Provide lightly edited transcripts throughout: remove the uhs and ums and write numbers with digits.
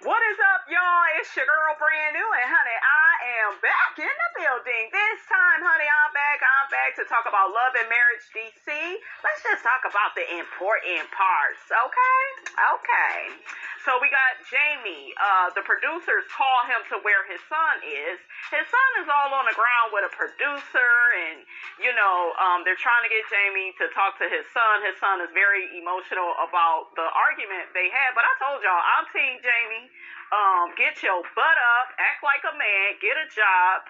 What is up, y'all? It's your girl, Brand New, and honey, I am back in the building. This time, honey, I'm back to talk about love and marriage, DC. Let's just talk about the important parts, okay? So we got Jamie. The producers call him to where his son is. His son is all on the ground with a producer, and, they're trying to get Jamie to talk to his son. His son is very emotional about the argument they had, but I told y'all, I'm Team Jamie. Get your butt up, act like a man, get a job,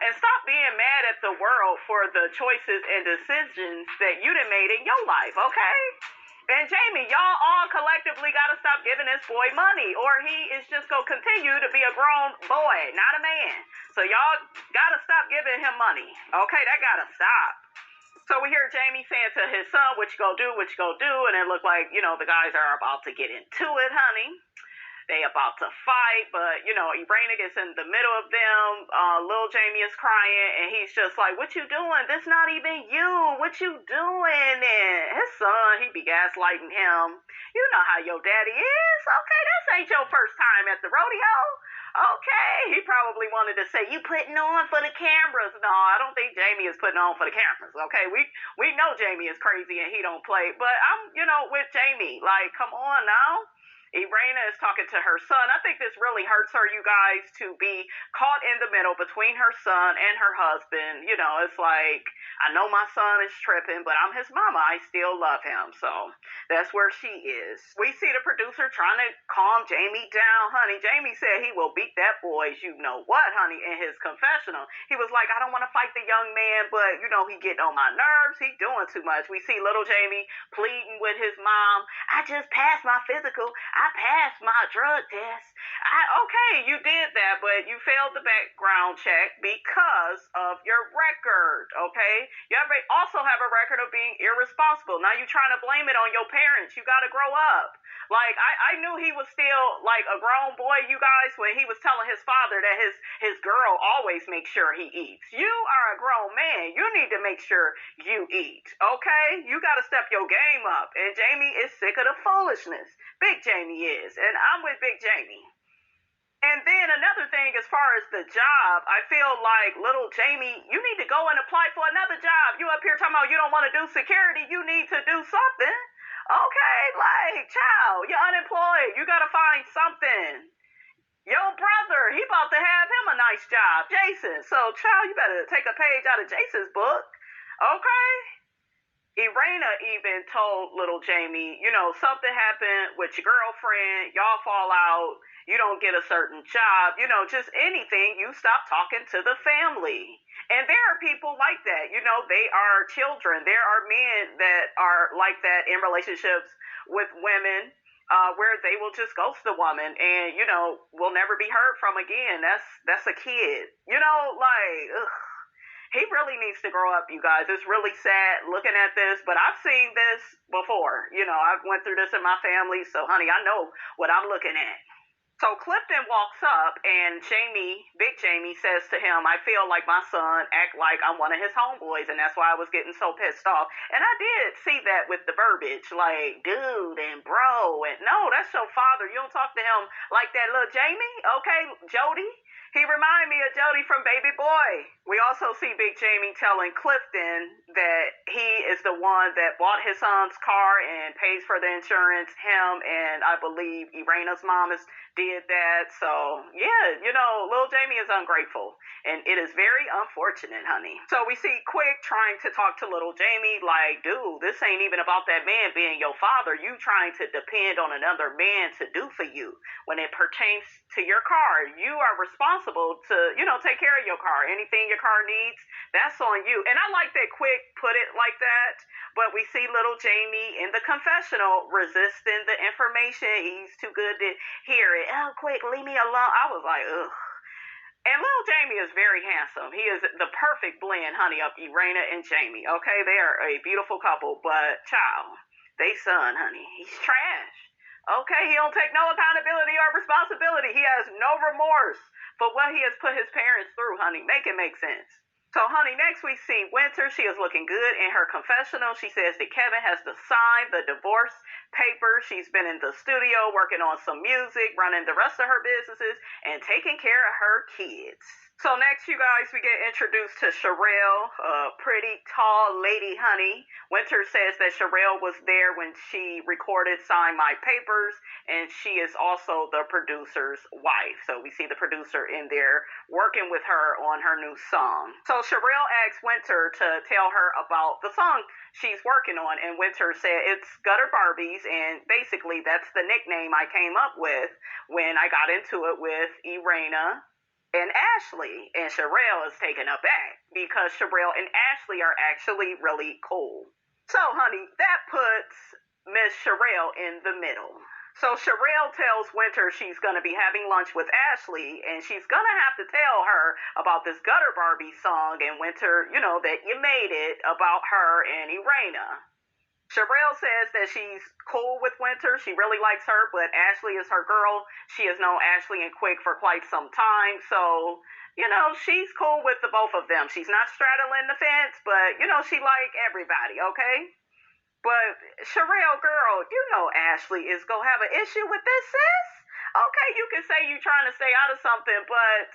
and stop being mad at the world for the choices and decisions that you done made in your life, okay? And Jamie, y'all all collectively got to stop giving this boy money, or he is just going to continue to be a grown boy, not a man. So y'all got to stop giving him money, okay? That got to stop. So we hear Jamie saying to his son, what you gonna do, and it looked like, the guys are about to get into it, honey. They about to fight, but, ERAINA gets in the middle of them. Little Jamie is crying, and he's just like, what you doing? This not even you. What you doing? And his son, he be gaslighting him. You know how your daddy is. Okay, this ain't your first time at the rodeo. Okay, he probably wanted to say, you putting on for the cameras. No, I don't think Jamie is putting on for the cameras. Okay, we know Jamie is crazy and he don't play, but I'm, with Jamie. Like, come on now. ERAINA is talking to her son. I think this really hurts her, you guys, to be caught in the middle between her son and her husband. It's like, I know my son is tripping, but I'm his mama. I still love him. So that's where she is. We see the producer trying to calm Jamie down, honey. Jamie said he will beat that boy's you know what, honey, in his confessional. He was like, I don't want to fight the young man, but, he getting on my nerves. He doing too much. We see little Jamie pleading with his mom. I just passed my physical. I passed my drug test. Okay, you did that, but you failed the background check because of your record, okay? You also have a record of being irresponsible. Now you're trying to blame it on your parents. You got to grow up. Like, I knew he was still, like, a grown boy, you guys, when he was telling his father that his girl always makes sure he eats. You are a grown man. You need to make sure you eat, okay? You got to step your game up. And Jamie is sick of the foolishness. Big Jamie is. And I'm with Big Jamie. And then another thing, as far as the job, I feel like little Jamie, you need to go and apply for another job. You up here talking about you don't want to do security. You need to do something. Okay, like, child, you're unemployed. You got to find something. Your brother, he about to have him a nice job, Jason. So, child, you better take a page out of Jason's book. Okay? ERAINA even told little Jamie, something happened with your girlfriend. Y'all fall out. You don't get a certain job. Just anything. You stop talking to the family. And there are people like that. They are children. There are men that are like that in relationships with women where they will just ghost the woman and, will never be heard from again. That's a kid. Ugh. He really needs to grow up, you guys. It's really sad looking at this, but I've seen this before. I've went through this in my family, so, honey, I know what I'm looking at. So Clifton walks up, and Big Jamie says to him, I feel like my son act like I'm one of his homeboys, and that's why I was getting so pissed off. And I did see that with the verbiage, like, dude and bro. And no, that's your father. You don't talk to him like that, little Jamie. Okay, Jody? He reminded me of Jody from Baby Boy. We also see Big Jamie telling Clifton that he is the one that bought his son's car and pays for the insurance. Him and I believe ERAINA's mom did that. So, yeah, little Jamie is ungrateful. And it is very unfortunate, honey. So we see Quick trying to talk to little Jamie like, dude, this ain't even about that man being your father. You trying to depend on another man to do for you. When it pertains to your car, you are responsible to, take care of your car. Anything your car needs, that's on you. And I like that Quick put it like that. But we see little Jamie in the confessional resisting the information. He's too good to hear it. Oh, Quick, leave me alone. I was like, ugh. And little Jamie is very handsome. He is the perfect blend, honey, of ERAINA and Jamie. Okay, they are a beautiful couple, but child, they son, honey, he's trash. Okay, he don't take no accountability or responsibility. He has no remorse for what he has put his parents through, honey. Make it make sense. So, honey, next we see Winter. She is looking good in her confessional. She says that Kevin has to sign the divorce papers. She's been in the studio working on some music, running the rest of her businesses, and taking care of her kids. So next, you guys, we get introduced to Cherelle, a pretty tall lady, honey. Winter says that Cherelle was there when she recorded Sign My Papers, and she is also the producer's wife. So we see the producer in there working with her on her new song. So Cherelle asks Winter to tell her about the song she's working on, and Winter said it's Gutter Barbies, and basically that's the nickname I came up with when I got into it with ERAINA and Ashley. And Cherelle is taken aback because Cherelle and Ashley are actually really cool. So, honey, that puts Miss Cherelle in the middle. So Cherelle tells Winter she's going to be having lunch with Ashley, and she's going to have to tell her about this Gutter Barbie song, and Winter, that you made it about her and ERAINA. Cherelle says that she's cool with Winter. She really likes her, but Ashley is her girl. She has known Ashley and Quick for quite some time. So, she's cool with the both of them. She's not straddling the fence, but, she like everybody, okay? But Cherelle, girl, Ashley is going to have an issue with this, sis. Okay, you can say you're trying to stay out of something, but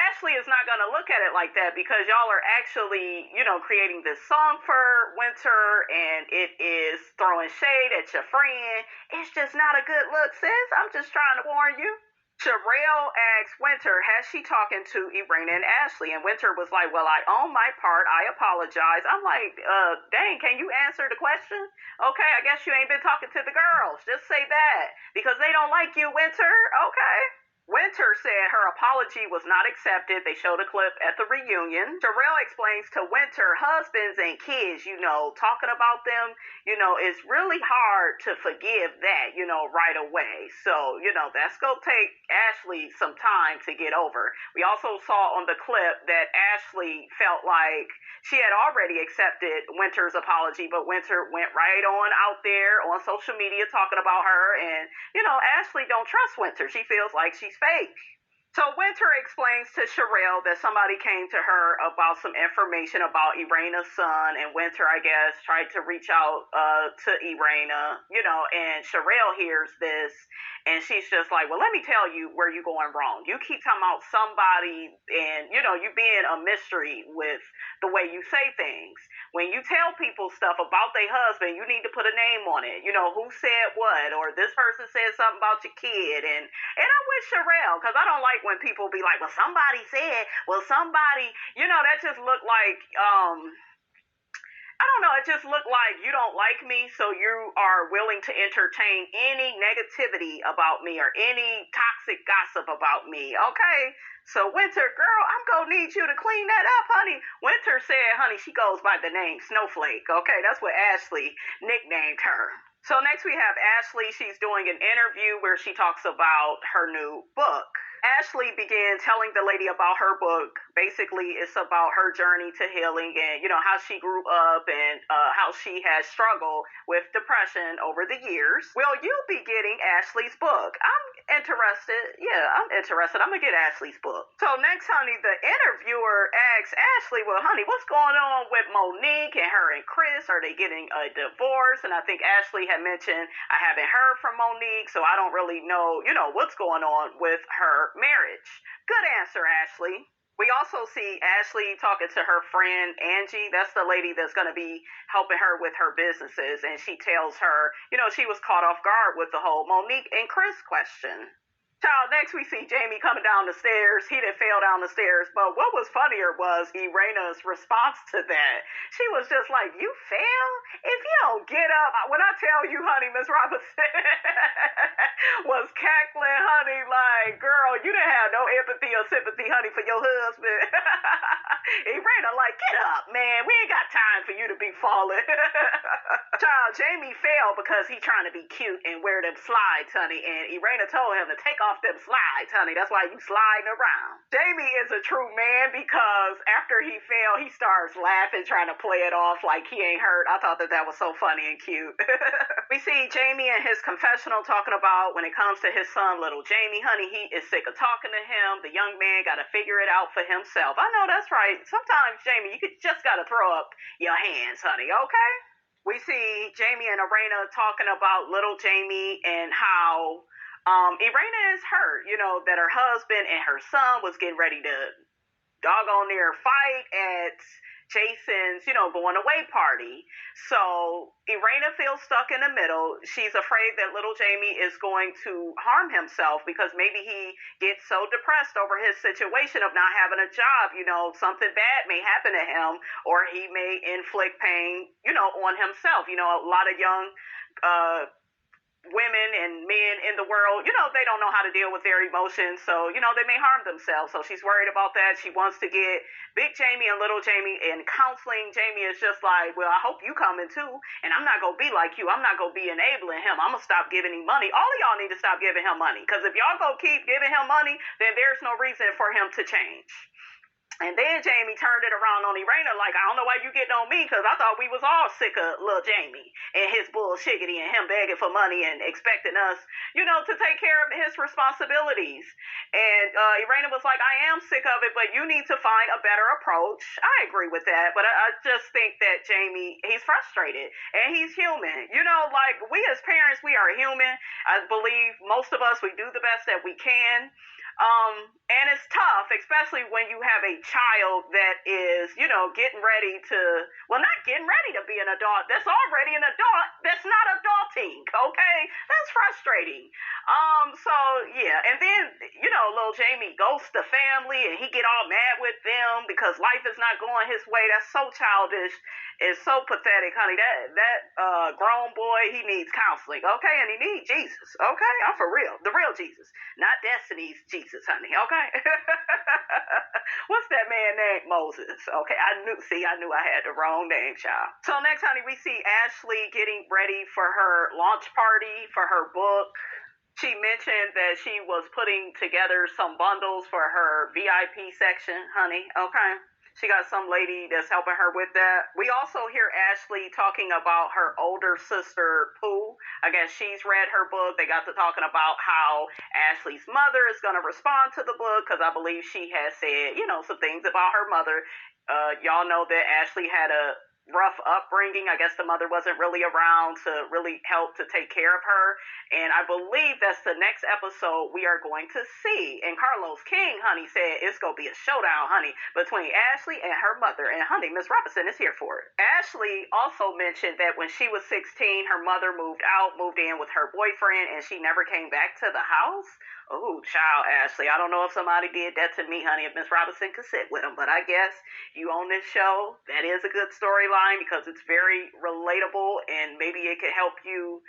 Ashley is not going to look at it like that because y'all are actually, creating this song for Winter, and it is throwing shade at your friend. It's just not a good look, sis. I'm just trying to warn you. Cherelle asks Winter, has she talking to ERAINA and Ashley? And Winter was like, well, I own my part. I apologize. I'm like, dang, can you answer the question? Okay, I guess you ain't been talking to the girls. Just say that because they don't like you, Winter. Okay. Winter said her apology was not accepted. They showed a clip at the reunion. Cherelle explains to Winter, husbands and kids, talking about them, it's really hard to forgive that, right away. So, that's going to take Ashley some time to get over. We also saw on the clip that Ashley felt like she had already accepted Winter's apology, but Winter went right on out there on social media talking about her. And, Ashley don't trust Winter. She feels like she's fake. So Winter explains to Cherelle that somebody came to her about some information about ERAINA's son, and Winter, I guess, tried to reach out to ERAINA, and Cherelle hears this, and she's just like, well, let me tell you where you're going wrong. You keep talking about somebody, and, you being a mystery with the way you say things. When you tell people stuff about their husband, you need to put a name on it. Who said what, or this person said something about your kid, and I'm with Cherelle, because I don't like when people be like, well, somebody said, that just looked like, I don't know, it just looked like you don't like me, so you are willing to entertain any negativity about me or any toxic gossip about me, okay? So Winter, girl, I'm gonna need you to clean that up, honey. Winter said, honey, she goes by the name Snowflake, okay? That's what Ashley nicknamed her. So next we have Ashley. She's doing an interview where she talks about her new book. Ashley began telling the lady about her book. Basically, it's about her journey to healing and, how she grew up and how she has struggled with depression over the years. Will you be getting Ashley's book? I'm interested. Yeah, I'm interested. I'm going to get Ashley's book. So next, honey, the interviewer asks Ashley, well, honey, what's going on with Monique and her and Chris? Are they getting a divorce? And I think Ashley had mentioned I haven't heard from Monique, so I don't really know, what's going on with her marriage. Good answer, Ashley. We also see Ashley talking to her friend Angie. That's the lady that's going to be helping her with her businesses. And she tells her, she was caught off guard with the whole Monique and Chris question. Child, next we see Jamie coming down the stairs. He didn't fall down the stairs, but what was funnier was ERAINA's response to that. She was just like, you fell? If you don't get up, when I tell you, honey, Miss Robinson was cackling, honey, like, girl, you didn't have no empathy or sympathy, honey, for your husband. ERAINA like, get up, man. We ain't got time for you to be falling. Child, Jamie fell because he trying to be cute and wear them slides, honey, and ERAINA told him to take off them slides, honey. That's why you sliding around. Jamie is a true man because after he fell, he starts laughing, trying to play it off like he ain't hurt. I thought that was so funny and cute. We see Jamie in his confessional talking about when it comes to his son, little Jamie, honey, he is sick of talking to him. The young man got to figure it out for himself. I know that's right. Sometimes, Jamie, you just got to throw up your hands, honey, okay? We see Jamie and ERAINA talking about little Jamie and how ERAINA is hurt, that her husband and her son was getting ready to doggone near fight at Jason's, going away party. So ERAINA feels stuck in the middle. She's afraid that little Jamie is going to harm himself because maybe he gets so depressed over his situation of not having a job, something bad may happen to him, or he may inflict pain, on himself. A lot of young women and men in the world, they don't know how to deal with their emotions. So, they may harm themselves. So she's worried about that. She wants to get big Jamie and little Jamie in counseling. Jamie is just like, well, I hope you coming too. And I'm not going to be like you. I'm not going to be enabling him. I'm going to stop giving him money. All of y'all need to stop giving him money. Because if y'all go keep giving him money, then there's no reason for him to change. And then Jamie turned it around on ERAINA like, I don't know why you getting on me, because I thought we was all sick of little Jamie and his bullshiggity and him begging for money and expecting us, to take care of his responsibilities. And ERAINA was like, I am sick of it, but you need to find a better approach. I agree with that, but I just think that Jamie, he's frustrated and he's human. Like we as parents, we are human. I believe most of us, we do the best that we can. And it's tough, especially when you have a child that is, getting ready to, not getting ready to be an adult. That's already an adult. That's not adulting. Okay. That's frustrating. So yeah. And then, little Jamie ghosts the family and he get all mad with them because life is not going his way. That's so childish. It's so pathetic, honey. That grown boy, he needs counseling. Okay. And he needs Jesus. Okay. I'm for real. The real Jesus, not Destiny's Jesus, honey. Okay. What's that man named? Moses. Okay, I knew I had the wrong name, child. So next, honey, we see Ashley getting ready for her launch party for her book. She mentioned that she was putting together some bundles for her VIP section, honey. Okay. She got some lady that's helping her with that. We also hear Ashley talking about her older sister, Pooh. I guess she's read her book. They got to talking about how Ashley's mother is going to respond to the book because I believe she has said, some things about her mother. Y'all know that Ashley had a rough upbringing. I guess the mother wasn't really around to really help to take care of her. And I believe that's the next episode we are going to see. And Carlos King, honey, said it's going to be a showdown, honey, between Ashley and her mother. And honey, Miss Robinson is here for it. Ashley also mentioned that when she was 16, her mother moved in with her boyfriend, and she never came back to the house. Oh, child, Ashley, I don't know if somebody did that to me, honey, if Miss Robinson could sit with him, but I guess you on this show, that is a good storyline because it's very relatable and maybe it could help you,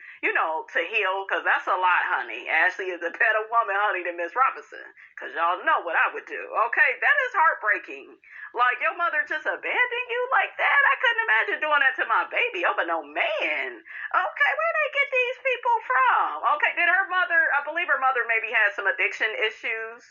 to heal because that's a lot, honey. Ashley is a better woman, honey, than Miss Robinson because y'all know what I would do, okay? That is heartbreaking. Like, your mother just abandoned you like that? I couldn't imagine doing that to my baby. Oh, but no, man. Okay, where they get these people from? Okay, did her mother, I believe her mother maybe had some addiction issues.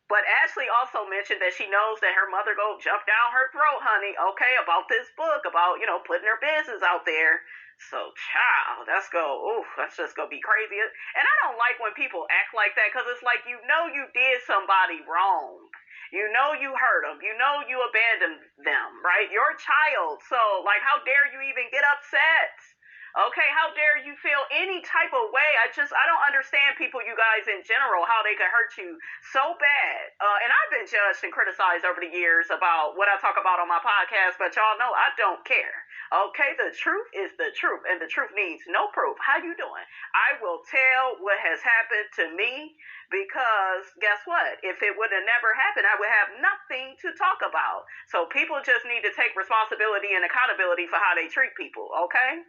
But Ashley also mentioned that she knows that her mother go jump down her throat, honey, okay, about this book, about, putting her business out there. So, child, that's just going to be crazy. And I don't like when people act like that because it's like, you did somebody wrong. You hurt them. You abandoned them, right? Your child. So, like, how dare you even get upset? Okay, how dare you feel any type of way? I don't understand people, you guys, in general, how they could hurt you so bad. And I've been judged and criticized over the years about what I talk about on my podcast, but y'all know I don't care. Okay, the truth is the truth, and the truth needs no proof. How you doing? I will tell what has happened to me because guess what? If it would have never happened, I would have nothing to talk about. So people just need to take responsibility and accountability for how they treat people, okay?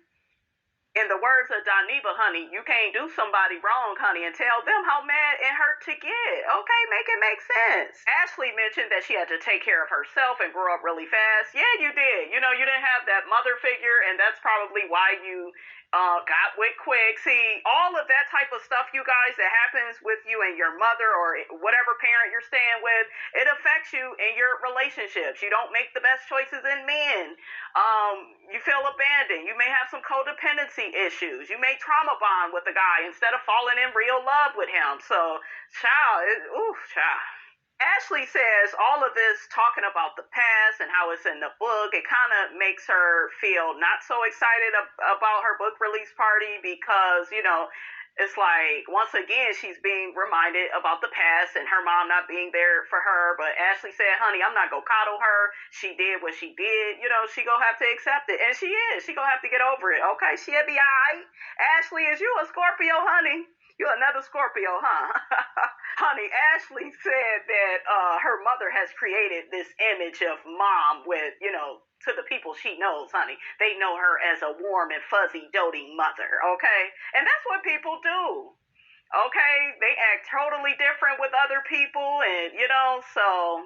In the words of Doniba, honey, you can't do somebody wrong, honey, and tell them how mad and hurt to get. Okay, make it make sense. Ashley mentioned that she had to take care of herself and grow up really fast. Yeah, you did. You didn't have that mother figure, and that's probably why you got with quick. See, all of that type of stuff, you guys, that happens with you and your mother or whatever parent you're staying with, it affects you in your relationships. You don't make the best choices in men. You feel abandoned. You may have some codependency issues. You may trauma bond with a guy instead of falling in real love with him. So, child. Ashley says all of this talking about the past and how it's in the book, it kind of makes her feel not so excited about her book release party because, it's like, once again, she's being reminded about the past and her mom not being there for her. But Ashley said, honey, I'm not going to coddle her. She did what she did. She going to have to accept it. And she is. She going to have to get over it. Okay, she'll be all right. Ashley, is you a Scorpio, honey? You another Scorpio, huh? Honey, Ashley said that her mother has created this image of mom with, to the people she knows, honey. They know her as a warm and fuzzy, doting mother, okay? And that's what people do, okay? They act totally different with other people, and, so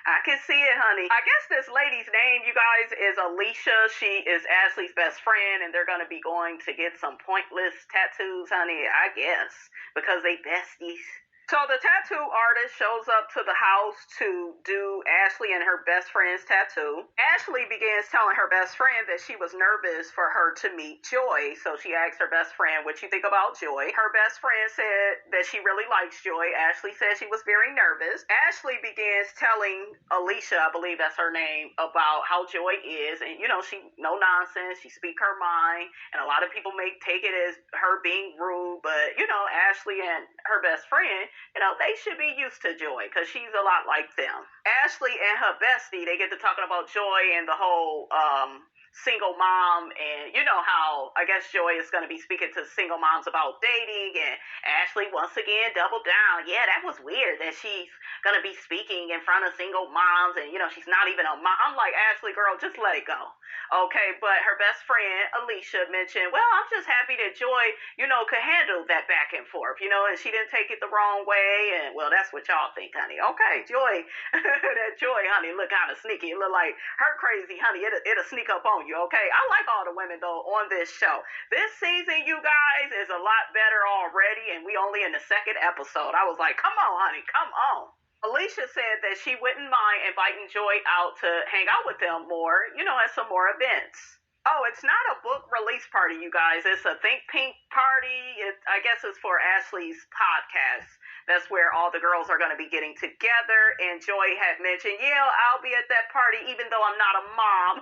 I can see it, honey. I guess this lady's name, you guys, is Alicia. She is Ashley's best friend, and they're going to be going to get some pointless tattoos, honey, I guess, because they besties. So the tattoo artist shows up to the house to do Ashley and her best friend's tattoo. Ashley begins telling her best friend that she was nervous for her to meet Joy. So she asked her best friend, what you think about Joy? Her best friend said that she really likes Joy. Ashley said she was very nervous. Ashley begins telling Alicia, I believe that's her name, about how Joy is. And, she no nonsense. She speak her mind. And a lot of people may take it as her being rude. But, Ashley and her best friend, they should be used to Joy because she's a lot like them. Ashley and her bestie, they get to talking about Joy and the whole single mom, and how I guess Joy is going to be speaking to single moms about dating, and Ashley once again doubled down. Yeah, that was weird that she's going to be speaking in front of single moms, and she's not even a mom. I'm like, Ashley, girl, just let it go. Okay, but her best friend Alicia mentioned, well, I'm just happy that Joy, could handle that back and forth, and she didn't take it the wrong way, and well, that's what y'all think, honey. Okay, Joy, that Joy, honey, look kind of sneaky. It look like her crazy, honey. It'll sneak up on you, okay? I like all the women, though, on this show. This season, you guys, is a lot better already, and we only in the second episode. I was like, come on, honey, come on. Alicia said that she wouldn't mind inviting Joy out to hang out with them more, at some more events. Oh, it's not a book release party, you guys. It's a Think Pink party. I guess it's for Ashley's podcast. That's where all the girls are going to be getting together. And Joy had mentioned, yeah, I'll be at that party even though I'm not a mom.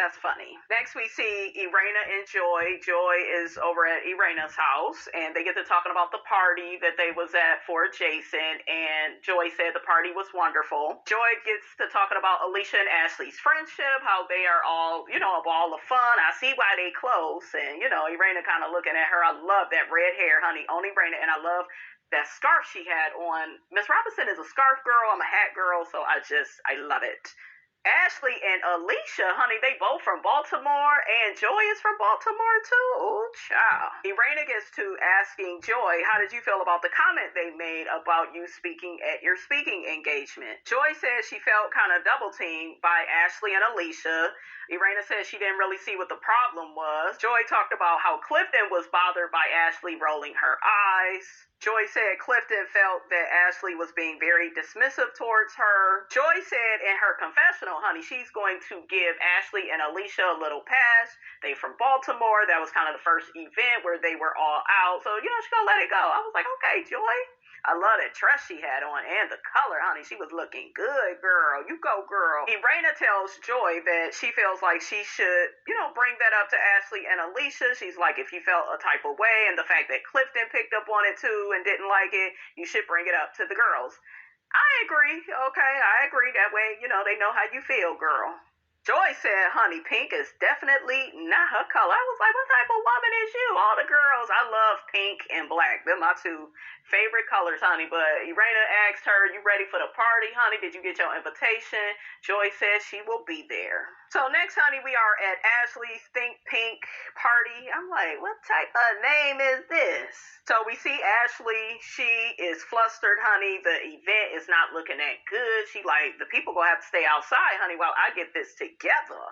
That's funny. Next, we see ERAINA and Joy. Joy is over at ERAINA's house, and they get to talking about the party that they was at for Jason. And Joy said the party was wonderful. Joy gets to talking about Alicia and Ashley's friendship, how they are all, a ball of fun. I see why they close. And, ERAINA kind of looking at her. I love that red hair, honey, on ERAINA, and I love that scarf she had on. Miss Robinson is a scarf girl. I'm a hat girl, so I love it. Ashley and Alicia, honey, they both from Baltimore, and Joy is from Baltimore too. Ooh, child. ERAINA gets to asking Joy, how did you feel about the comment they made about you speaking at your speaking engagement? Joy says she felt kind of double teamed by Ashley and Alicia. ERAINA says she didn't really see what the problem was. Joy talked about how Clifton was bothered by Ashley rolling her eyes. Joy said Clifton felt that Ashley was being very dismissive towards her. Joy said in her confessional, honey, she's going to give Ashley and Alicia a little pass. They from Baltimore. That was kind of the first event where they were all out. So, she's going to let it go. I was like, okay, Joy. I love that dress she had on and the color, honey. She was looking good, girl. You go, girl. ERAINA tells Joy that she feels like she should, bring that up to Ashley and Alicia. She's like, if you felt a type of way and the fact that Clifton picked up on it too and didn't like it, you should bring it up to the girls. I agree. Okay, I agree. That way, they know how you feel, girl. Joy said, honey, pink is definitely not her color. I was like, what type of woman is you? All the girls, I love pink and black. They're my two favorite colors, honey. But ERAINA asked her, you ready for the party, honey? Did you get your invitation? Joy says she will be there. So next, honey, we are at Ashley's Think Pink party. I'm like, what type of name is this? So we see Ashley. She is flustered, honey. The event is not looking that good. She like, the people gonna have to stay outside, honey, while I get this together.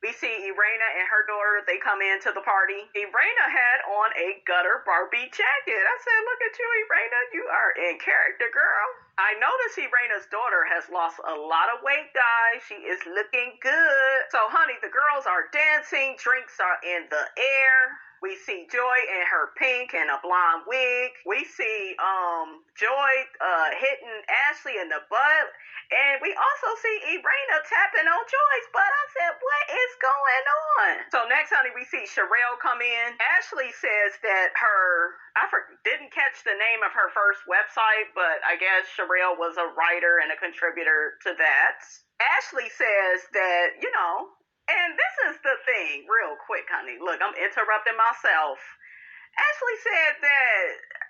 We see ERAINA and her daughter. They come into the party. ERAINA had on a gutter Barbie jacket. I said, look at you, ERAINA. You are in character, girl. I noticed ERAINA's daughter has lost a lot of weight, guys. She is looking good. So, honey, the girls are dancing. Drinks are in the air. We see Joy in her pink and a blonde wig. We see Joy hitting Ashley in the butt. And we also see ERAINA tapping on Joy's butt. I said, what is going on? So next, honey, we see Cherelle come in. Ashley says that didn't catch the name of her first website, but I guess Cherelle was a writer and a contributor to that. Ashley says that, and this is the thing, real quick, honey. Look, I'm interrupting myself. Ashley said that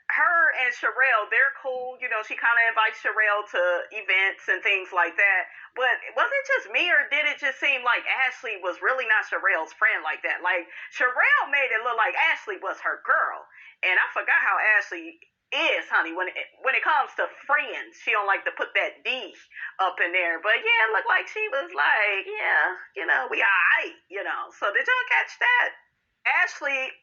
her and Cherelle, they're cool. She kind of invites Cherelle to events and things like that. But was it just me, or did it just seem like Ashley was really not Cherelle's friend like that? Like, Cherelle made it look like Ashley was her girl. And I forgot how Ashley is, honey, when it comes to friends. She don't like to put that D up in there. But yeah, it looked like she was like, yeah, we all right, So did y'all catch that? Ashley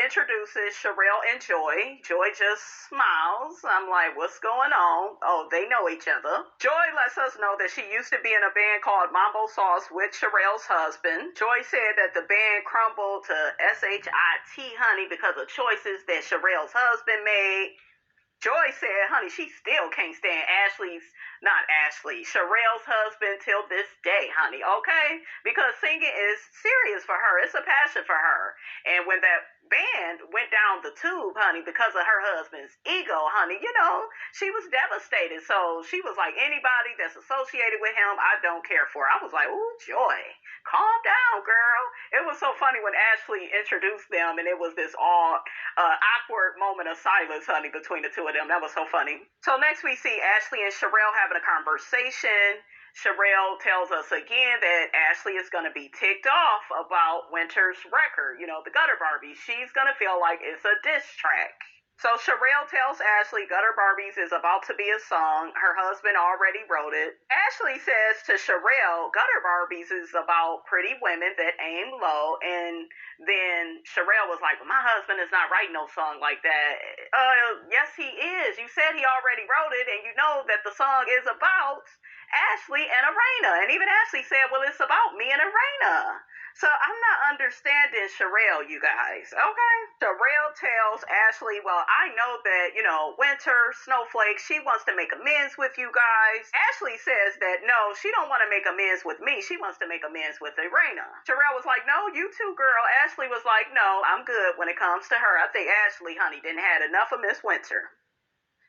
introduces Cherelle and Joy. Joy just smiles. I'm like, what's going on? Oh, they know each other. Joy lets us know that she used to be in a band called Mambo Sauce with Cherelle's husband. Joy said that the band crumbled to SHIT, honey, because of choices that Cherelle's husband made. Joy said, honey, she still can't stand Cherelle's husband till this day, honey, okay? Because singing is serious for her. It's a passion for her. And when that band went down the tube, honey, because of her husband's ego, honey, she was devastated. So she was like, anybody that's associated with him, I don't care for. I was like, ooh, Joy, calm down, girl. It was so funny when Ashley introduced them, and it was this awkward moment of silence, honey, between the two of them. That was so funny. So next we see Ashley and Cherelle having a conversation. Cherelle tells us again that Ashley is going to be ticked off about Winter's record, the Gutter Barbies. She's going to feel like it's a diss track. So Cherelle tells Ashley Gutter Barbies is about to be a song. Her husband already wrote it. Ashley says to Cherelle, Gutter Barbies is about pretty women that aim low. And then Cherelle was like, well, my husband is not writing no song like that. Yes, he is. You said he already wrote it, and you know that the song is about Ashley and ERAINA. And even Ashley said, well, it's about me and ERAINA. So I'm not understanding Cherelle, you guys, okay? Cherelle tells Ashley, well, I know that, Winter, Snowflake, she wants to make amends with you guys. Ashley says that, no, she don't want to make amends with me. She wants to make amends with ERAINA. Cherelle was like, no, you too, girl. Ashley was like, no, I'm good when it comes to her. I think Ashley, honey, didn't had enough of Miss Winter.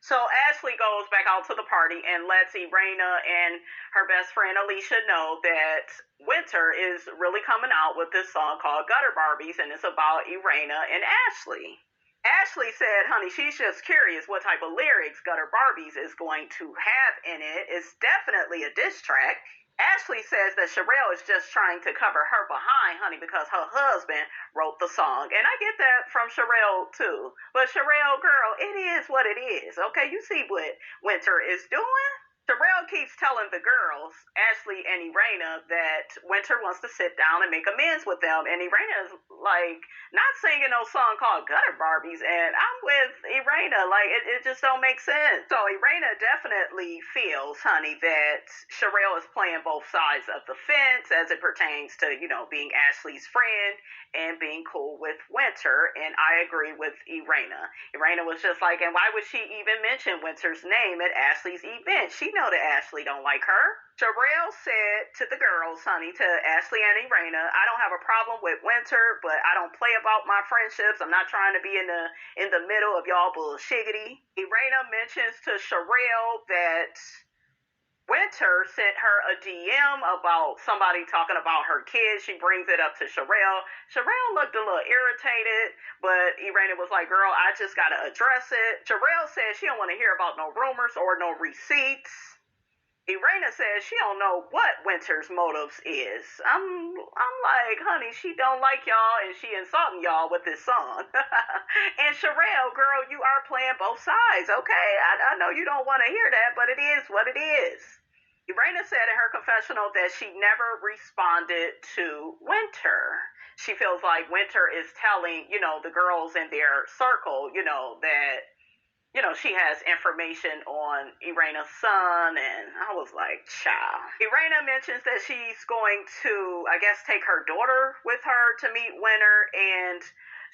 So Ashley goes back out to the party and lets ERAINA and her best friend Alicia know that Winter is really coming out with this song called Gutter Barbies, and it's about ERAINA and Ashley. Ashley said, honey, she's just curious what type of lyrics Gutter Barbies is going to have in it. It's definitely a diss track. Ashley says that Cherelle is just trying to cover her behind, honey, because her husband wrote the song. And I get that from Cherelle, too. But Cherelle, girl, it is what it is, okay? You see what Winter is doing? Cherelle keeps telling the girls, Ashley and ERAINA, that Winter wants to sit down and make amends with them. And ERAINA is, like, not singing no song called Gutter Barbies. And I'm with ERAINA. Like, it just don't make sense. So ERAINA definitely feels, honey, that Cherelle is playing both sides of the fence as it pertains to, being Ashley's friend and being cool with Winter. And I agree with ERAINA. ERAINA was just like, and why would she even mention Winter's name at Ashley's event? She know that Ashley don't like her. Cherelle said to the girls, honey, to Ashley and ERAINA, I don't have a problem with Winter, but I don't play about my friendships. I'm not trying to be in the middle of y'all bullshiggity. ERAINA mentions to Cherelle that Winter sent her a DM about somebody talking about her kids. She brings it up to Cherelle. Cherelle looked a little irritated, but ERAINA was like, girl, I just got to address it. Cherelle says she don't want to hear about no rumors or no receipts. ERAINA says she don't know what Winter's motives is. I'm like, honey, she don't like y'all and she insulting y'all with this song. And Cherelle, girl, you are playing both sides, okay? I know you don't want to hear that, but it is what it is. ERAINA said in her confessional that she never responded to Winter. She feels like Winter is telling, the girls in their circle, that she has information on ERAINA's son, and I was like, child. ERAINA mentions that she's going to, I guess, take her daughter with her to meet Winter, and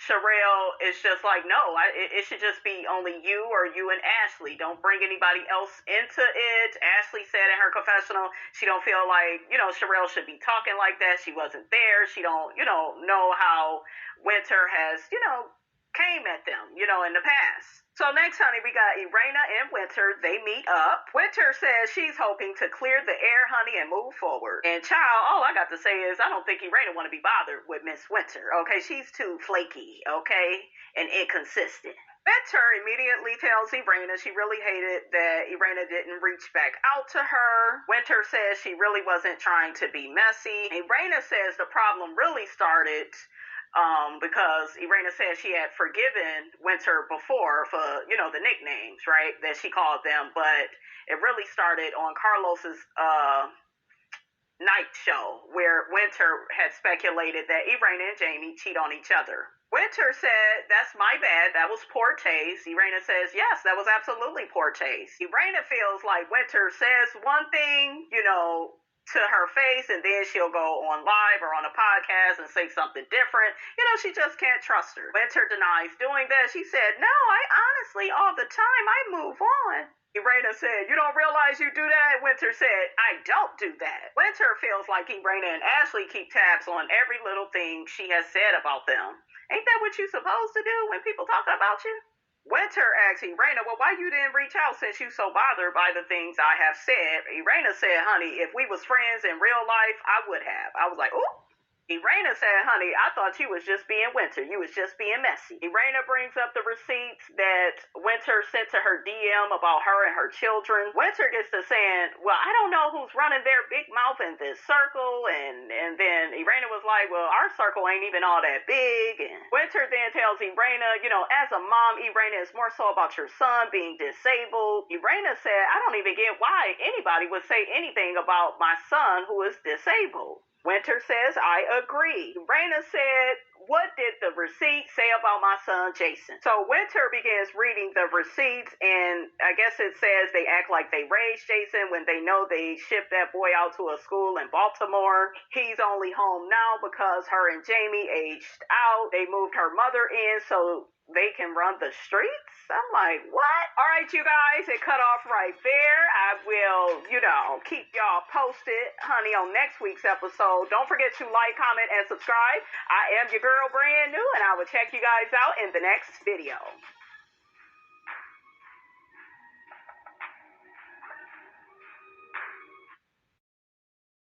Cherelle is just like, no, it should just be only you or you and Ashley. Don't bring anybody else into it. Ashley said in her confessional she don't feel like, Cherelle should be talking like that. She wasn't there. She don't, know how Winter has, came at them, in the past. So next, honey, we got ERAINA and Winter. They meet up. Winter says she's hoping to clear the air, honey, and move forward. And child, all I got to say is I don't think ERAINA want to be bothered with Miss Winter, okay? She's too flaky, okay, and inconsistent. Winter immediately tells ERAINA she really hated that ERAINA didn't reach back out to her. Winter says she really wasn't trying to be messy. ERAINA says the problem really started because ERAINA said she had forgiven Winter before for, the nicknames, right, that she called them, but it really started on Carlos's night show where Winter had speculated that ERAINA and Jamie cheat on each other. Winter said, that's my bad, that was poor taste. ERAINA says, yes, that was absolutely poor taste. ERAINA feels like Winter says one thing, to her face, and then she'll go on live or on a podcast and say something different. She just can't trust her. Winter denies doing that. She said, no, I honestly, all the time, I move on. ERAINA said, you don't realize you do that? Winter said, I don't do that. Winter feels like ERAINA and Ashley keep tabs on every little thing she has said about them. Ain't that what you're supposed to do when people talk about you? Winter asked ERAINA, well, why you didn't reach out since you so bothered by the things I have said? ERAINA said, honey, if we was friends in real life, I would have. I was like, ooh. ERAINA said, honey, I thought you was just being Winter. You was just being messy. ERAINA brings up the receipts that Winter sent to her DM about her and her children. Winter gets to saying, well, I don't know who's running their big mouth in this circle. And then ERAINA was like, well, our circle ain't even all that big. And Winter then tells ERAINA, as a mom, ERAINA is more so about your son being disabled. ERAINA said, I don't even get why anybody would say anything about my son who is disabled. Winter says, I agree. ERAINA said, what did the receipt say about my son, Jason? So Winter begins reading the receipts, and I guess it says they act like they raised Jason when they know they shipped that boy out to a school in Baltimore. He's only home now because her and Jamie aged out. They moved her mother in so they can run the streets? I'm like, what? All right, you guys, it cut off right there. I will, keep y'all posted, honey, on next week's episode. Don't forget to like, comment, and subscribe. I am your girl, brand new, and I will check you guys out in the next video.